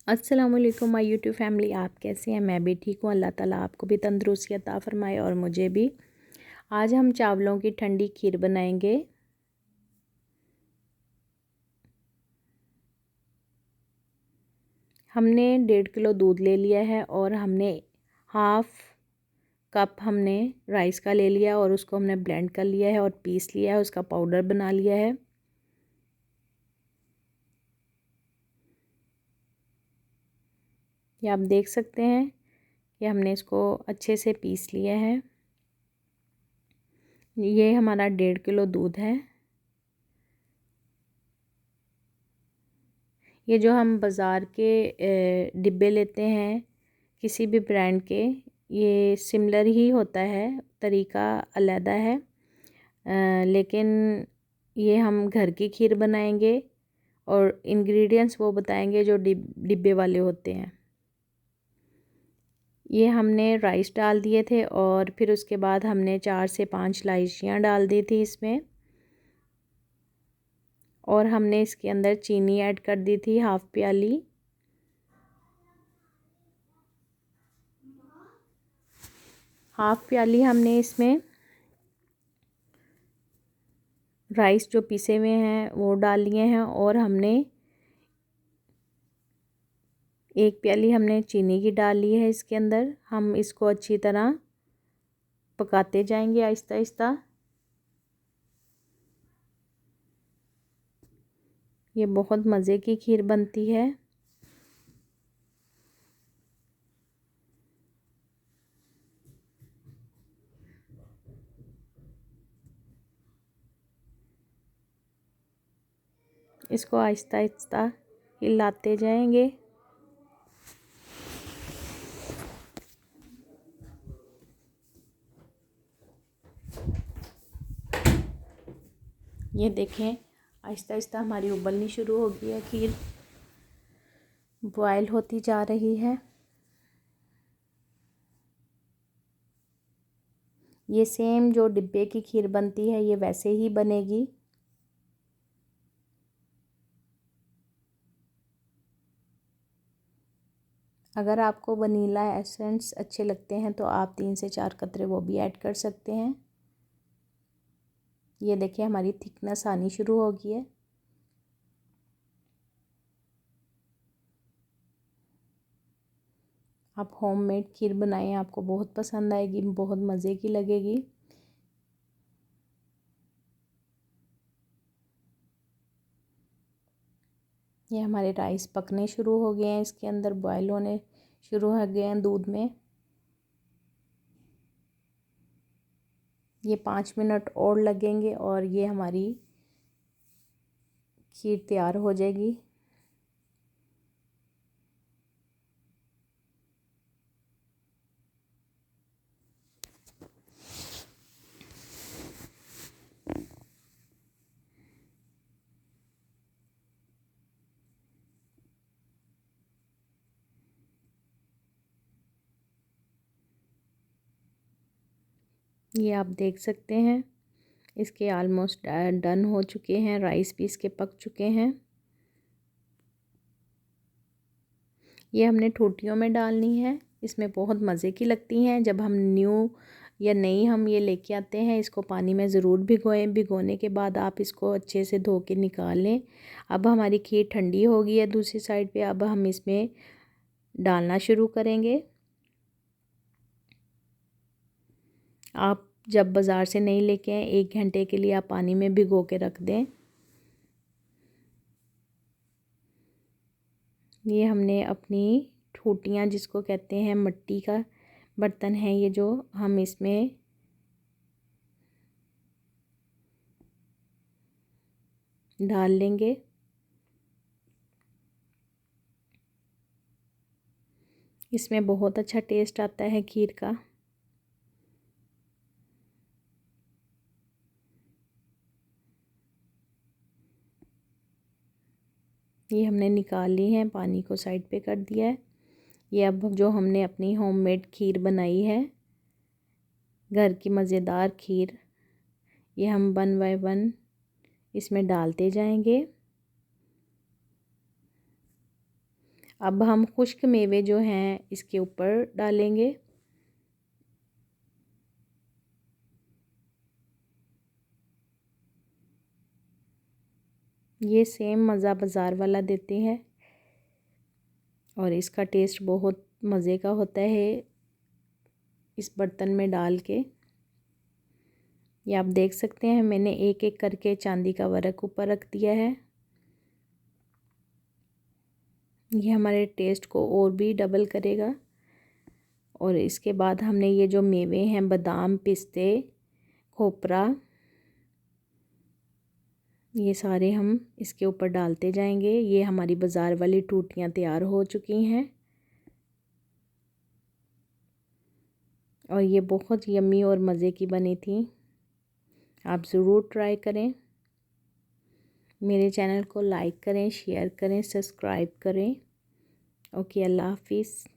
अस्सलाम वालेकुम my YouTube family. आप कैसे हैं? मैं भी ठीक हूँ। अल्लाह ताला आपको भी तंदुरुस्ती अता फ़रमाए और मुझे भी। आज हम चावलों की ठंडी खीर बनाएंगे। हमने 1.5 किलो दूध ले लिया है और हमने हाफ़ कप हमने राइस का ले लिया और उसको हमने ब्लेंड कर लिया है और पीस लिया है, उसका पाउडर बना लिया है। ये आप देख सकते हैं कि हमने इसको अच्छे से पीस लिया है। ये हमारा 1.5 किलो दूध है। ये जो हम बाज़ार के डिब्बे लेते हैं किसी भी ब्रांड के, ये सिमिलर ही होता है, तरीका अलग है। लेकिन ये हम घर की खीर बनाएंगे और इंग्रेडिएंट्स वो बताएंगे जो डिब्बे वाले होते हैं। ये हमने राइस डाल दिए थे और फिर उसके बाद हमने 4 से 5 इलायचियाँ डाल दी थी इसमें, और हमने इसके अंदर चीनी ऐड कर दी थी हाफ़ प्याली। हाफ़ प्याली हमने इसमें राइस जो पिसे हुए हैं वो डाल लिए हैं और हमने 1 प्याली हमने चीनी की डाल ली है इसके अंदर। हम इसको अच्छी तरह पकाते जाएंगे आहिस्ता आहिस्ता। ये बहुत मज़े की खीर बनती है। इसको आहिस्ता आहिस्ता हिलाते जाएंगे। ये देखें, आहिस्ता आहिस्ता हमारी उबलनी शुरू हो गई है, खीर बॉयल होती जा रही है। ये सेम जो डिब्बे की खीर बनती है ये वैसे ही बनेगी। अगर आपको वनीला एसेंस अच्छे लगते हैं तो आप 3 से 4 कतरे वो भी ऐड कर सकते हैं। ये देखिए हमारी थिकनेस आनी शुरू हो गई है। आप होममेड खीर बनाएं, आपको बहुत पसंद आएगी, बहुत मज़े की लगेगी। ये हमारे राइस पकने शुरू हो गए हैं, इसके अंदर बॉयल होने शुरू हो गए हैं दूध में। ये 5 मिनट और लगेंगे और ये हमारी खीर तैयार हो जाएगी। ये आप देख सकते हैं इसके ऑलमोस्ट डन हो चुके हैं, राइस भी इसके पक चुके हैं। ये हमने ठोटियों में डालनी है, इसमें बहुत मज़े की लगती हैं। जब हम न्यू या नई हम ये लेके आते हैं, इसको पानी में ज़रूर भिगोएं। भिगोने के बाद आप इसको अच्छे से धो के निकाल लें। अब हमारी खीर ठंडी हो गई है दूसरी साइड पे। अब हम इसमें डालना शुरू करेंगे। आप जब बाज़ार से नहीं लेके आएँ, 1 घंटे के लिए आप पानी में भिगो के रख दें। ये हमने अपनी ठूटियाँ जिसको कहते हैं, मिट्टी का बर्तन है ये, जो हम इसमें डाल लेंगे। इसमें बहुत अच्छा टेस्ट आता है खीर का। ये हमने निकाल ली है, पानी को साइड पे कर दिया है। ये अब जो हमने अपनी होममेड खीर बनाई है, घर की मज़ेदार खीर, ये हम 1 बाय 1 इसमें डालते जाएंगे। अब हम खुश्क मेवे जो हैं इसके ऊपर डालेंगे। ये सेम मज़ा बाज़ार वाला देते हैं और इसका टेस्ट बहुत मज़े का होता है इस बर्तन में डाल के। ये आप देख सकते हैं मैंने एक एक करके चांदी का वर्क ऊपर रख दिया है। ये हमारे टेस्ट को और भी डबल करेगा। और इसके बाद हमने ये जो मेवे हैं बादाम, पिस्ते, खोपरा, ये सारे हम इसके ऊपर डालते जाएंगे। ये हमारी बाज़ार वाली टूटियाँ तैयार हो चुकी हैं और ये बहुत यम्मी और मज़े की बनी थी। आप ज़रूर ट्राई करें। मेरे चैनल को लाइक करें, शेयर करें, सब्सक्राइब करें। ओके, अल्लाह हाफिज़।